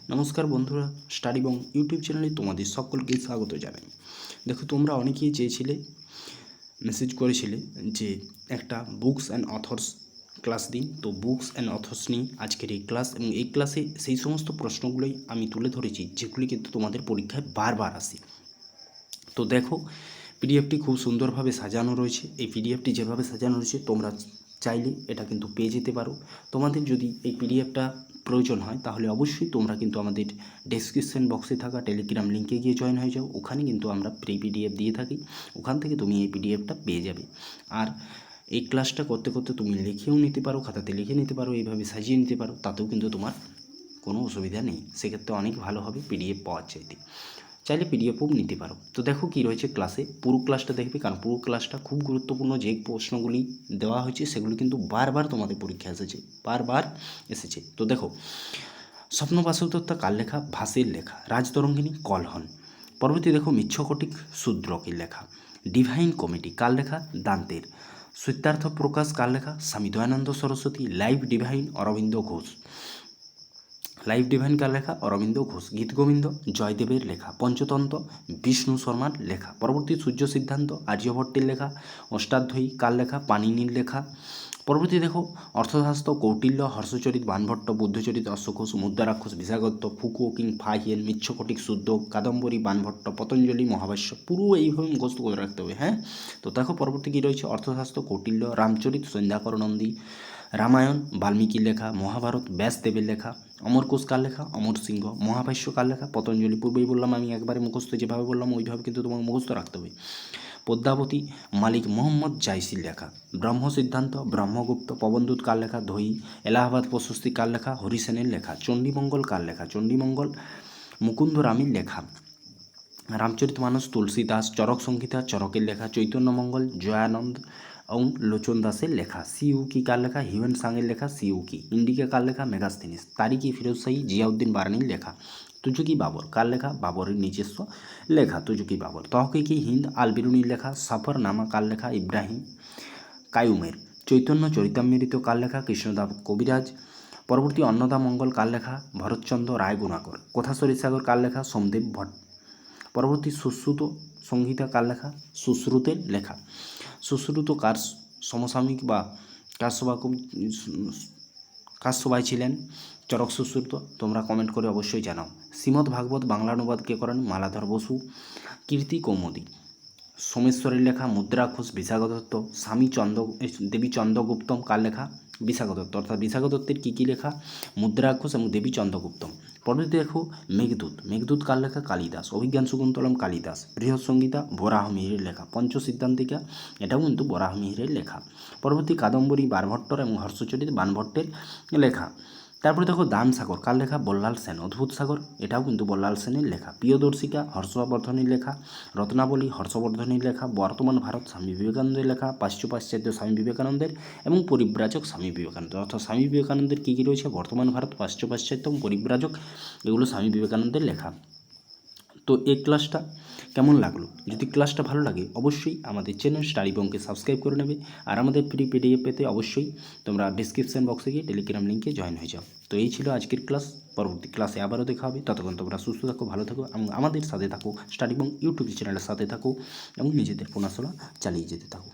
নমস্কার বন্ধুরা, স্টাডি বং ইউটিউব চ্যানেলে তোমাদের সকলকে স্বাগত জানাই। দেখো, তোমরা অনেকেই চেয়েছিলে, মেসেজ করেছিলে যে একটা বুকস অ্যান্ড অথর্স ক্লাস দিন। তো বুকস অ্যান্ড অথর্স নিয়ে আজকের এই ক্লাস, এবং এই ক্লাসে সেই সমস্ত প্রশ্নগুলোই আমি তুলে ধরেছি যেগুলি কিন্তু তোমাদের পরীক্ষায় বারবার আসে। তো দেখো, পিডিএফটি খুব সুন্দরভাবে সাজানো রয়েছে। এই পিডিএফটি যেভাবে সাজানো রয়েছে তোমরা চাইলে এটা কিন্তু পেয়ে যেতে পারো। তোমাদের যদি এই পিডিএফটা প্রয়োজন হয় তাহলে অবশ্যই তোমরা কিন্তু আমাদের ডেসক্রিপশন বক্সে থাকা টেলিগ্রাম লিঙ্কে গিয়ে জয়েন হয়ে যাও। ওখানে কিন্তু আমরা ফ্রি পিডিএফ দিয়ে থাকি, ওখান থেকে তুমি এই পিডিএফটা পেয়ে যাবে। আর এই ক্লাসটা করতে করতে তুমি লিখেও নিতে পারো, খাতাতে লিখে নিতে পারো, এইভাবে সাজিয়ে নিতে পারো, তাতেও কিন্তু তোমার কোনো অসুবিধা নেই। সেক্ষেত্রে অনেক ভালো হবে পিডিএফ পাওয়ার চাইতে। চাইলে পিডিএফও নিতে পারো। তো দেখো কি রয়েছে ক্লাসে, পুরো ক্লাসটা দেখবে, কারণ পুরো ক্লাসটা খুব গুরুত্বপূর্ণ। যে প্রশ্নগুলি দেওয়া হয়েছে সেগুলি কিন্তু বারবার তোমাদের পরীক্ষা বারবার এসেছে। তো দেখো, স্বপ্নবাসুদত্তা কার লেখা? ভাসের লেখা। রাজতরঙ্গিনী কলহন। পরবর্তী দেখো, মিচ্ছকটিক শূদ্রকের লেখা। ডিভাইন কমেডি কার লেখা? দান্তের। সত্যার্থ প্রকাশ কার লেখা? Swami Dayananda Saraswati. Life Divine Aurobindo Ghosh. Life Divine কার লেখা? অরবিন্দ ঘোষ। গীতগোবিন্দ জয়দেবের লেখা। পঞ্চতন্ত্র বিষ্ণু শর্মার লেখা। পরবর্তী সূর্য সিদ্ধান্ত আর্যভট্টের লেখা। অষ্টাধ্যায়ী কার লেখা? পাণিনির লেখা। পরবর্তী দেখো, অর্থশাস্ত্র কৌটিল্য, হর্ষচরিত বাণভট্ট, বুদ্ধচরিত অশ্বঘোষ, মুদ্রারাক্ষস বিশাগত্য, ফুকুওকিং ফাহিয়েন, মিচ্ছকটিক শুদ্ধ, কাদম্বরী বাণভট্ট, পতঞ্জলি মহাভাষ্য। পুরো এইভাবে মুখস্থ করে রাখতে হবে। হ্যাঁ, তো দেখো পরবর্তী কী রয়েছে, অর্থশাস্ত্র কৌটিল্য, রামচরিত সন্ধ্যাকর নন্দী, রামায়ণ বাল্মীকির লেখা, মহাভারত ব্যাসদেবের লেখা, অমরকোষ কার লেখা? অমর সিংহ। মহাভাষ্য কার লেখা? পতঞ্জলি। পূর্বেই বললাম আমি একবারে মুখস্থ, যেভাবে বললাম ওইভাবে কিন্তু তোমাকে মুখস্থ রাখতে হবে। পদ্মাবতী মালিক মোহাম্মদ জাইসির লেখা। ব্রহ্ম সিদ্ধান্ত ব্রহ্মগুপ্ত। পবনদূত কার লেখা? ধৈ। এলাহাবাদ প্রশস্তি কার লেখা? হরিসেনের লেখা। চণ্ডীমঙ্গল কার লেখা? চণ্ডীমঙ্গল মুকুন্দ রামের লেখা। রামচরিতমানস তুলসীদাস। চরক সংহিতা চরকের লেখা। চৈতন্যমঙ্গল জয়ানন্দ এবং লোচন দাসের লেখা। সিউকি কার লেখা? হিউয়েন সাংয়ের লেখা সিউকি। ইন্ডিকা কার লেখা? মেগাস্তিনিস। তারিকি ফিরোজ শাহী জিয়াউদ্দিন বারানির লেখা। তুজুকি বাবর কার লেখা? বাবরের নিজস্ব লেখা তুজুকি বাবর। তহকিকি হিন্দ আল বিরুনির লেখা। সফরনামা কার লেখা? ইব্রাহিম কায়ুমের। চৈতন্য চরিতামৃত কার লেখা? কৃষ্ণদাস কবিরাজ। পরবর্তী অন্নদা মঙ্গল কার লেখা? ভরতচন্দ্র রায় গুণাকর। কথাশ্বরী সাগর কার লেখা? সোমদেব ভট্ট। পরবর্তী সুশ্রুত সংহিতা কার লেখা? সুশ্রুতের লেখা। সুশ্রুত কার সমসাময়িক বা কার সবাই ছিলেন? চরক সুশ্রুত। তোমরা কমেন্ট করে অবশ্যই জানাও। শ্রীমদ্ ভাগবত বাংলা অনুবাদ কে করেন? মালাধর বসু। কীর্তি কৌমুদী সোমেশ্বরের লেখা। মুদ্রাক্ষস বিশাখা দত্ত। দেবী চন্দ্রগুপ্তম কার লেখা? বিশাখা দত্ত। অর্থাৎ বিশাখা দত্তের কী কী লেখা? মুদ্রাক্ষস এবং দেবী চন্দ্রগুপ্তম। পরবর্তী দেখো, মেঘদূত। মেঘদূত কার লেখা? কালিদাস। অভিজ্ঞান শকুন্তলম কালিদাস। বৃহৎ সংগীতা বরাহমিহিরের লেখা। পঞ্চসিদ্ধান্তিকা এটাও কিন্তু বরাহমিহিরের লেখা। পরবর্তী কাদম্বরী বাণভট্টর এবং হর্ষচরিত বাণভট্টের লেখা। তারপরে দেখো, দান সাগর কার লেখা? বল্লাল সেন। অদ্ভুত সাগর এটাও কিন্তু বল্লাল সেনের লেখা। প্রিয়দর্শিকা হর্ষবর্ধনের লেখা। রত্নাবলী হর্ষবর্ধনের লেখা। বর্তমান ভারত স্বামী বিবেকানন্দের লেখা। পাশ্চাত্য স্বামী বিবেকানন্দের এবং পরিব্রাজক স্বামী বিবেকানন্দ। অর্থাৎ স্বামী বিবেকানন্দের কী কী রয়েছে? বর্তমান ভারত, পাশ্চাত্য এবং পরিব্রাজক, এগুলো স্বামী বিবেকানন্দের লেখা। তো এই ক্লাসটা কেমন লাগলো? যদি ক্লাসটা ভালো লাগে অবশ্যই আমাদের চ্যানেল স্টাডি বংকে সাবস্ক্রাইব করে নেবে। আর আমাদের ফ্রি পিডিএফ পেতে অবশ্যই তোমরা ডিসক্রিপশন বক্সে গিয়ে টেলিগ্রাম লিঙ্কে জয়েন হয়ে যাও। তো এই ছিল আজকের ক্লাস। পরবর্তী ক্লাসে আবারও দেখা হবে। ততক্ষণ তোমরা সুস্থ থাকো, ভালো থাকো এবং আমাদের সাথে থাকো। স্টাডি বং ইউটিউব চ্যানেলের সাথে থাকো এবং নিজেদের পড়াশোনা চালিয়ে যেতে থাকো।